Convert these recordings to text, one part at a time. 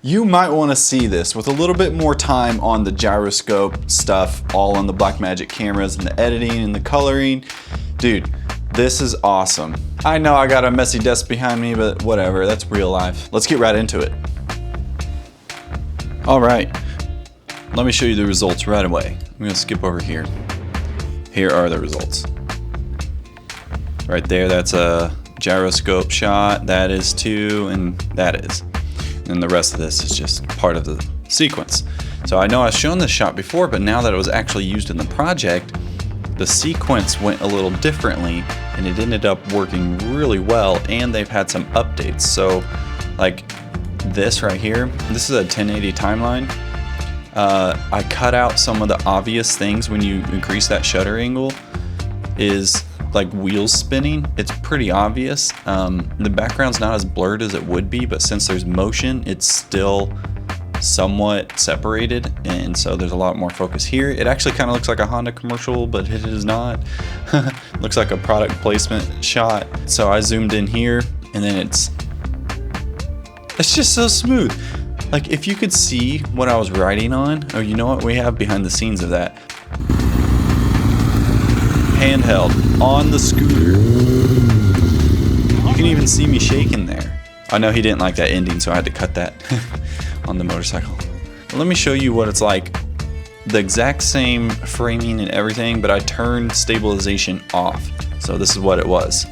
You might want to see this with a little bit more time on the gyroscope stuff, all on the Blackmagic cameras and the editing and the coloring. Dude, this is awesome. I know I got a messy desk behind me, but whatever, that's real life. Let's get right into it. All right, let me show you the results right away. I'm gonna skip over here. Here are the results. Right there, that's a gyroscope shot, that is too, and that is. And the rest of this is just part of the sequence. So I know I've shown this shot before, but now that it was actually used in the project, the sequence went a little differently and it ended up working really well, and they've had some updates. So like this right here, this is a 1080 timeline. I cut out some of the obvious things when you increase that shutter angle, is like wheels spinning. It's pretty obvious. The background's not as blurred as it would be, but since there's motion, it's still somewhat separated, and so there's a lot more focus here. It actually kind of looks like a Honda commercial, but it is not. Looks like a product placement shot. So I zoomed in here, and then it's just so smooth. Like if you could see what I was writing on, oh, you know what, we have behind the scenes of that. Handheld on the scooter. You can even see me shaking there. I know he didn't like that ending, so I had to cut that on the motorcycle. Let me show you what it's like. The exact same framing and everything, but I turned stabilization off. So this is what it was.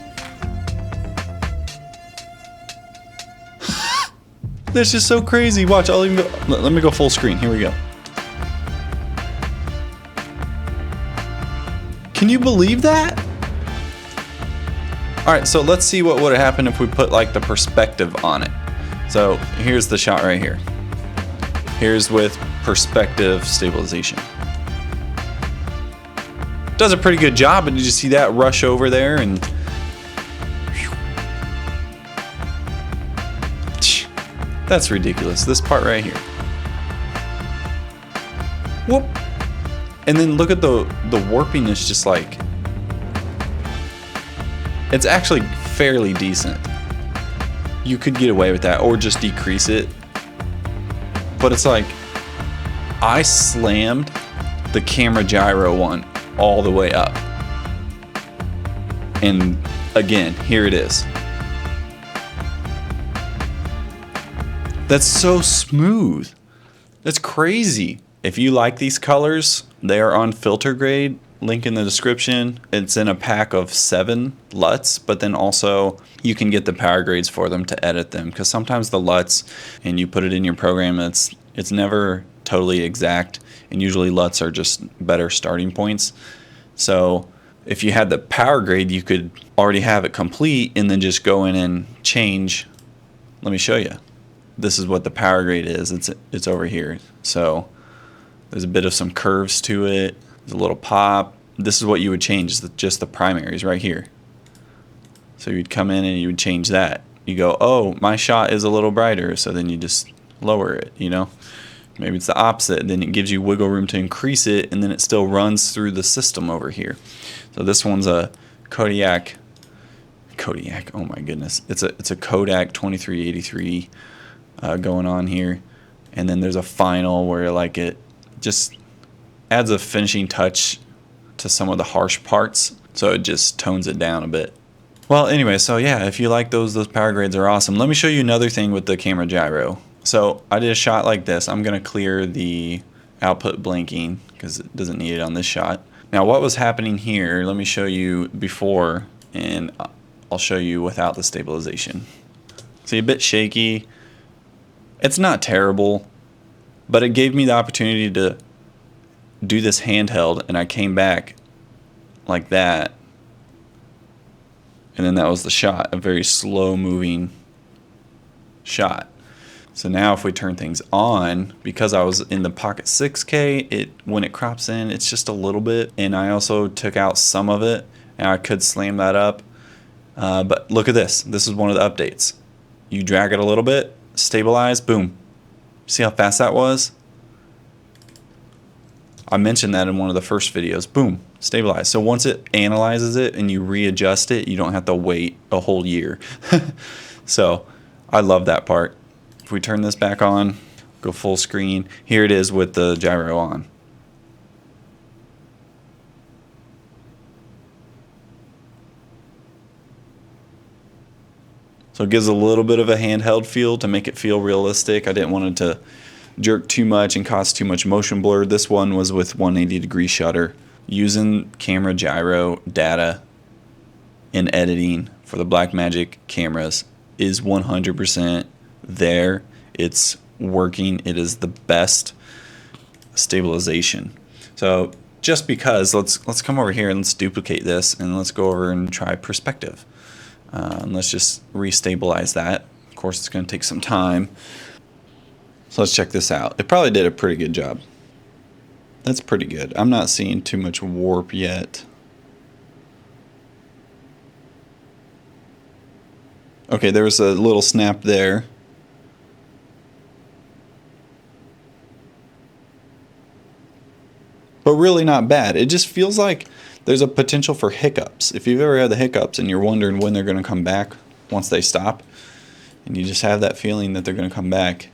That's just so crazy. Watch, I'll even go, let me go full screen. Here we go. Can you believe that? All right, so let's see what would have happened if we put like the perspective on it. So here's the shot right here. Here's with perspective stabilization. Does a pretty good job, but did you see that rush over there? And that's ridiculous, this part right here. Whoop. And then look at the warpiness, just like, it's actually fairly decent. You could get away with that or just decrease it. But it's like, I slammed the camera gyro one all the way up. And again, here it is. That's so smooth. That's crazy. If you like these colors, they are on filter grade, link in the description. It's in a pack of 7 LUTs, but then also you can get the power grades for them to edit them, because sometimes the LUTs, and you put it in your program, it's never totally exact, and usually LUTs are just better starting points. So if you had the power grade, you could already have it complete and then just go in and change. Let me show you. This is what the power grade is. It's over here. So there's a bit of some curves to it. There's a little pop. This is what you would change, just the primaries right here. So you'd come in and you would change that. You go, oh, my shot is a little brighter, so then you just lower it, you know? Maybe it's the opposite, then it gives you wiggle room to increase it, and then it still runs through the system over here. So this one's a Kodiak, oh my goodness. It's a Kodak 2383 going on here. And then there's a final where like it just adds a finishing touch to some of the harsh parts, so it just tones it down a bit. Well, anyway, so yeah, if you like those power grades are awesome. Let me show you another thing with the camera gyro. So I did a shot like this. I'm gonna clear the output blinking because it doesn't need it on this shot. Now what was happening here, let me show you before, and I'll show you without the stabilization. See, a bit shaky. It's not terrible, but it gave me the opportunity to do this handheld, and I came back like that, and then that was the shot, a very slow moving shot. So now if we turn things on, because I was in the Pocket 6K, when it crops in, it's just a little bit, and I also took out some of it, and I could slam that up. But look at this. This is one of the updates. You drag it a little bit, stabilize, boom. See how fast that was? I mentioned that in one of the first videos. Boom, stabilize. So once it analyzes it and you readjust it, you don't have to wait a whole year. So I love that part. If we turn this back on, go full screen, here it is with the gyro on. So it gives a little bit of a handheld feel to make it feel realistic. I didn't want it to jerk too much and cause too much motion blur. This one was with 180-degree shutter. Using camera gyro data in editing for the Blackmagic cameras is 100% there. It's working. It is the best stabilization. So just because, let's come over here and let's duplicate this and let's go over and try perspective. And let's just restabilize that. Of course, it's going to take some time. So let's check this out. It probably did a pretty good job. That's pretty good. I'm not seeing too much warp yet. Okay, there was a little snap there. But really not bad. It just feels like there's a potential for hiccups. If you've ever had the hiccups and you're wondering when they're going to come back once they stop, and you just have that feeling that they're going to come back,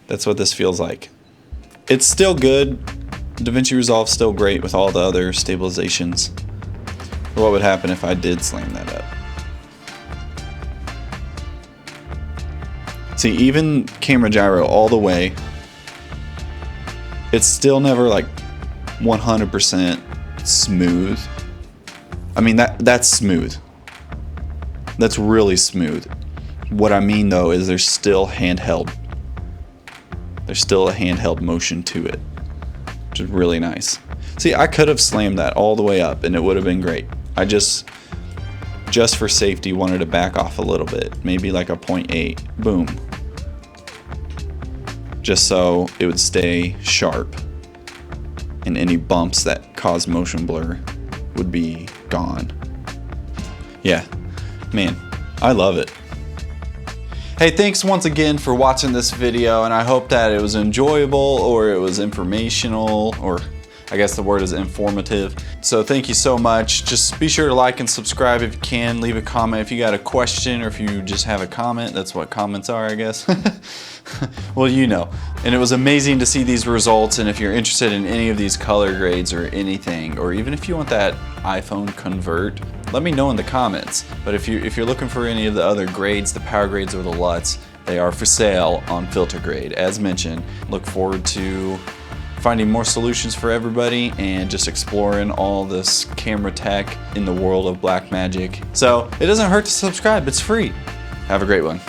that's what this feels like. It's still good. DaVinci Resolve is still great with all the other stabilizations. But what would happen if I did slam that up? See, even camera gyro all the way, it's still never like 100% smooth. I mean, that's smooth. That's really smooth. What I mean though is there's still handheld. There's still a handheld motion to it, which is really nice. See, I could have slammed that all the way up and it would have been great. I just for safety wanted to back off a little bit, maybe like a 0.8, boom. Just so it would stay sharp and any bumps that cause motion blur would be gone. Yeah, man, I love it. Hey, thanks once again for watching this video, and I hope that it was enjoyable or it was informational, or I guess the word is informative. So thank you so much. Just be sure to like and subscribe if you can. Leave a comment if you got a question or if you just have a comment. That's what comments are, I guess. Well, you know. And it was amazing to see these results, and if you're interested in any of these color grades or anything, or even if you want that iPhone convert, let me know in the comments. But if you're looking for any of the other grades, the power grades or the LUTs, they are for sale on Filter Grade. As mentioned, look forward to finding more solutions for everybody and just exploring all this camera tech in the world of Blackmagic. So it doesn't hurt to subscribe, it's free. Have a great one.